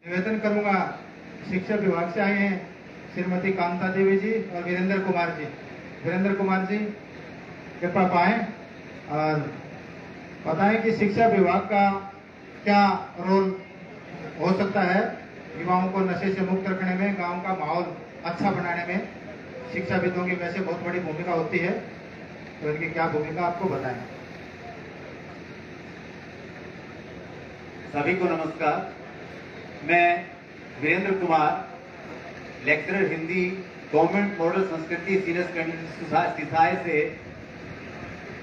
निवेदन करूंगा। शिक्षा विभाग से आए हैं श्रीमती कांता देवी जी और वीरेंद्र कुमार जी। वीरेंद्र कुमार जी कृपया पाएं और बताएं कि शिक्षा विभाग का क्या रोल हो सकता है युवाओं को नशे से मुक्त रखने में, गांव का माहौल अच्छा बनाने में। शिक्षाविदों की वैसे बहुत बड़ी भूमिका होती है, तो इनकी क्या भूमिका आपको बताएं। सभी को नमस्कार। मैं Virendra Kumar, lecturer Hindi, government model Sanskriti senior secondary Sisai से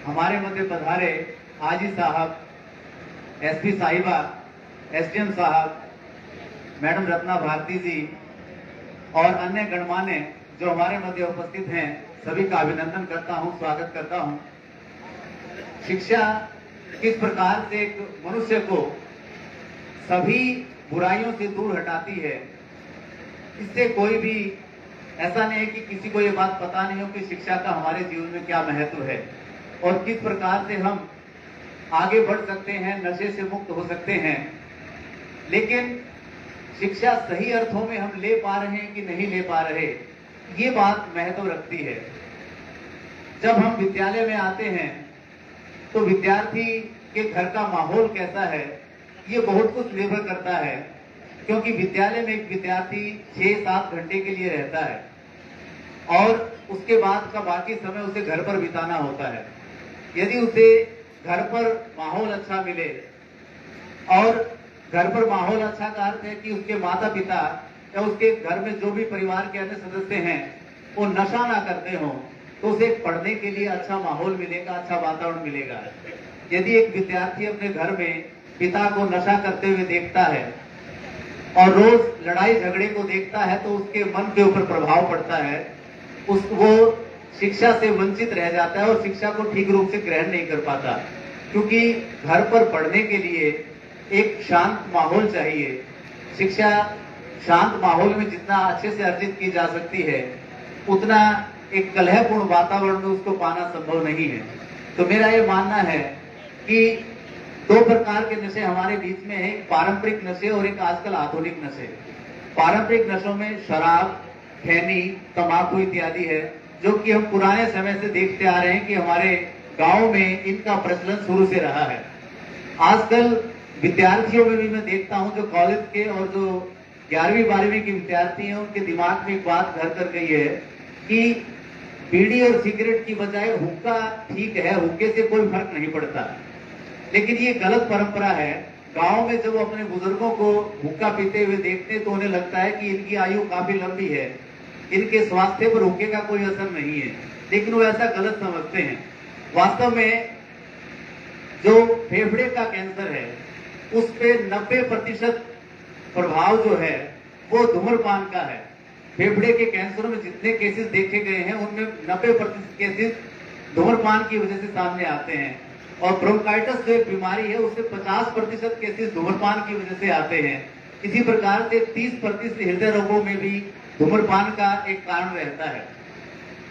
हमारे मध्य पधारे हाजी साहब, एसपी साहिबा, एसडीएम साहब, मैडम रत्ना भारती जी और अन्य गणमान्य जो हमारे मध्य उपस्थित हैं, सभी का अभिनंदन करता हूं, स्वागत करता हूं। शिक्षा किस प्रकार से एक मनुष्य को सभी बुराइयों से दूर हटाती है, इससे कोई भी ऐसा नहीं है कि किसी को ये बात पता नहीं हो कि शिक्षा का हमारे जीवन में क्या महत्व है और किस प्रकार से हम आगे बढ़ सकते हैं, नशे से मुक्त हो सकते हैं। लेकिन शिक्षा सही अर्थों में हम ले पा रहे हैं कि नहीं ले पा रहे, ये बात महत्व रखती है। जब हम विद्यालय में आते हैं तो विद्यार्थी के घर का माहौल कैसा है, ये बहुत कुछ निर्भर करता है, क्योंकि विद्यालय में एक विद्यार्थी 6-7 घंटे के लिए रहता है और उसके बाद का बाकी समय उसे घर पर बिताना होता है। यदि उसे घर पर माहौल अच्छा मिले, और घर पर माहौल अच्छा का अर्थ है कि उसके माता पिता या उसके घर में जो भी परिवार के अन्य सदस्य हैं वो नशा ना करते हो, तो उसे पढ़ने के लिए अच्छा माहौल मिलेगा, अच्छा वातावरण मिलेगा। यदि एक विद्यार्थी अपने घर में पिता को नशा करते हुए देखता है और रोज लड़ाई झगड़े को देखता है, तो उसके मन के ऊपर प्रभाव पड़ता है, वो शिक्षा से वंचित रह जाता है और शिक्षा को ठीक रूप से ग्रहण नहीं कर पाता। क्योंकि घर पर पढ़ने के लिए एक शांत माहौल चाहिए। शिक्षा शांत माहौल में जितना अच्छे से अर्जित की जा सकती है, उतना एक कलहपूर्ण वातावरण में उसको पाना संभव नहीं है। तो मेरा ये मानना है कि 2 प्रकार के नशे हमारे बीच में है, एक पारंपरिक नशे और एक आजकल आधुनिक नशे। पारंपरिक नशों में शराब, खैनी, तंबाकू इत्यादि है, जो कि हम पुराने समय से देखते आ रहे हैं कि हमारे गांव में इनका प्रचलन शुरू से रहा है। आजकल विद्यार्थियों में भी मैं देखता हूं, जो कॉलेज के और जो 11वीं 12वीं के विद्यार्थी हैं, उनके दिमाग में एक बात घर कर गई है कि बीड़ी और सिगरेट की बजाय हुक्का ठीक है, हुक्के से कोई फर्क नहीं पड़ता। लेकिन ये गलत परंपरा है। गांव में जब अपने बुजुर्गों को हुक्का पीते हुए देखते हैं तो उन्हें लगता है कि इनकी आयु काफी लंबी है, इनके स्वास्थ्य पर हुक्के का कोई असर नहीं है, लेकिन वो ऐसा गलत समझते हैं। वास्तव में जो फेफड़े का कैंसर है, उस पे 90% प्रभाव जो है वो धूम्रपान का है। फेफड़े के कैंसर में जितने केसेस देखे गए हैं, उनमें 90% केसेस धूम्रपान की वजह से सामने आते हैं। और ब्रोंकाइटिस जो एक बीमारी है, उससे 50% केसेस धूम्रपान की वजह से आते हैं। इसी प्रकार से 30% हृदय रोगों में भी धूम्रपान का एक कारण रहता है।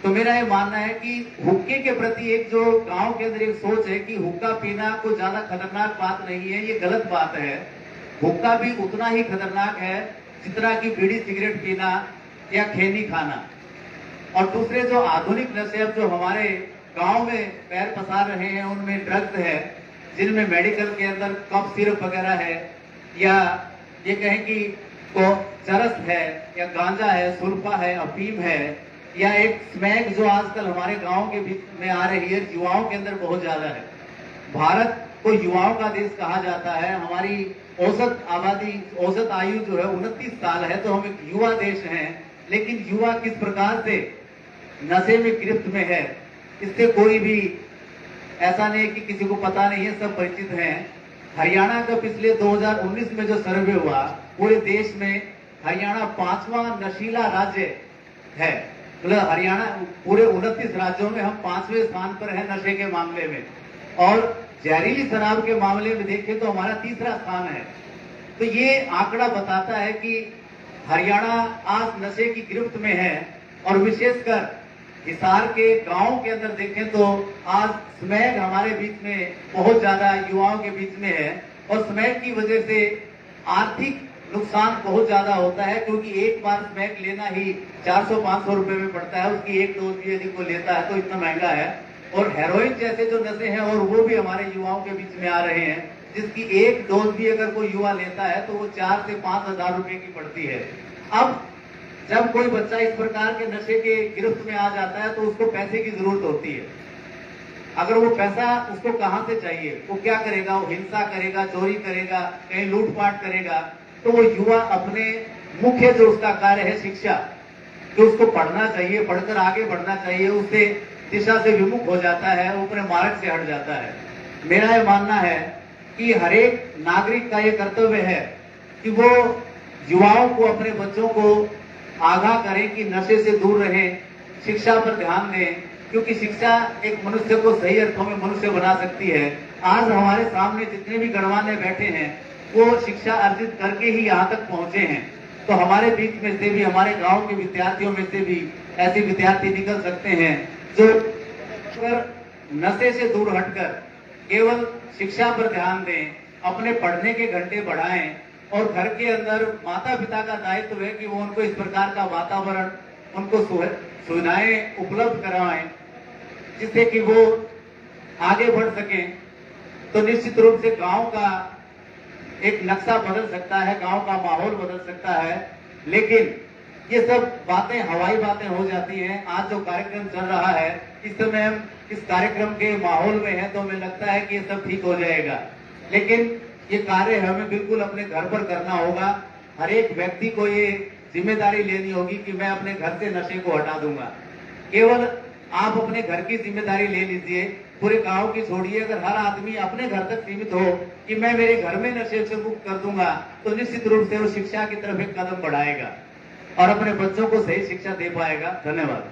तो मेरा ये मानना है कि हुक्के के प्रति एक जो गांव के अंदर एक सोच है कि हुक्का पीना कोई ज्यादा खतरनाक बात नहीं है, ये गलत बात है। हुक्का भी उतना ही खतरनाक है जितना कि बीड़ी सिगरेट पीना या खैनी खाना। और दूसरे जो आधुनिक नशे अब जो हमारे गांव में पैर पसार रहे हैं, उनमें ड्रग्स है, जिनमें मेडिकल के अंदर कफ सिरप वगैरह है, या ये कहें कि चरस है, या गांजा है, सुल्फा है, अफीम है, या एक स्मैक जो आजकल हमारे गांव के बीच में आ रही है, युवाओं के अंदर बहुत ज्यादा है। भारत को युवाओं का देश कहा जाता है। हमारी औसत आयु जो है 29 साल है, तो हम एक युवा देश हैं। लेकिन युवा किस प्रकार से नशे में गिरफ्त में है, इससे कोई भी ऐसा नहीं कि किसी को पता नहीं है, सब परिचित हैं। हरियाणा का पिछले 2019 में जो सर्वे हुआ, पूरे देश में हरियाणा 5वां नशीला राज्य है। मतलब हरियाणा पूरे 29 राज्यों में हम 5वें स्थान पर है नशे के मामले में, और जहरीली शराब के मामले में देखें तो हमारा 3रा स्थान है। तो ये आंकड़ा बताता है कि हरियाणा आज नशे की गिरफ्त में है। और विशेषकर हिसार के गांव के अंदर देखें तो आज स्मैक हमारे बीच में बहुत ज्यादा युवाओं के बीच में है, और स्मैक की वजह से आर्थिक नुकसान बहुत ज्यादा होता है, क्योंकि एक बार स्मैक लेना ही 400-500 रुपए में पड़ता है। उसकी एक डोज भी यदि कोई लेता है तो इतना महंगा है। और हेरोइन जैसे जो नशे हैं और वो भी हमारे युवाओं के बीच में आ रहे हैं, जिसकी एक डोज भी अगर कोई युवा लेता है तो वो 4 से 5 हजार रुपए की पड़ती है। अब जब कोई बच्चा इस प्रकार के नशे के गिरफ्त में आ जाता है तो उसको पैसे की जरूरत होती है। अगर वो पैसा उसको कहां से चाहिए, वो क्या करेगा? वो हिंसा करेगा, चोरी करेगा, कहीं लूटपाट करेगा। तो वो युवा अपने मुख्य जो उसका कार्य है शिक्षा, जो उसको पढ़ना चाहिए, पढ़कर आगे बढ़ना चाहिए, उससे दिशा से विमुख हो जाता है, वो अपने मार्ग से हट जाता है। मेरा यह मानना है कि हर एक नागरिक का यह कर्तव्य है कि वो युवाओं को, अपने बच्चों को आगाह करें कि नशे से दूर रहें, शिक्षा पर ध्यान दें, क्योंकि शिक्षा एक मनुष्य को सही अर्थों में मनुष्य बना सकती है। आज हमारे सामने जितने भी गणमान्य बैठे हैं वो शिक्षा अर्जित करके ही यहाँ तक पहुंचे हैं। तो हमारे बीच में से भी, हमारे गांव के विद्यार्थियों में से भी ऐसे विद्यार्थी निकल सकते हैं जो नशे से दूर हटकर केवल शिक्षा पर ध्यान दें, अपने पढ़ने के घंटे बढ़ाएं, और घर के अंदर माता पिता का दायित्व है कि वो उनको इस प्रकार का वातावरण, उनको सुविधाएं उपलब्ध कराएं जिससे कि वो आगे बढ़ सकें। तो निश्चित रूप से गांव का एक नक्शा बदल सकता है, गांव का माहौल बदल सकता है। लेकिन ये सब बातें हवाई बातें हो जाती हैं। आज जो कार्यक्रम चल रहा है, इस समय हम इस कार्यक्रम के माहौल में हैं, तो हमें लगता है कि ये सब ठीक हो जाएगा, लेकिन ये कार्य हमें बिल्कुल अपने घर पर करना होगा। हर एक व्यक्ति को ये जिम्मेदारी लेनी होगी कि मैं अपने घर से नशे को हटा दूंगा। केवल आप अपने घर की जिम्मेदारी ले लीजिए, पूरे गांव की छोड़िए। अगर हर आदमी अपने घर तक सीमित हो कि मैं मेरे घर में नशे से मुक्त कर दूंगा, तो निश्चित रूप से वो शिक्षा की तरफ एक कदम बढ़ाएगा और अपने बच्चों को सही शिक्षा दे पाएगा। धन्यवाद।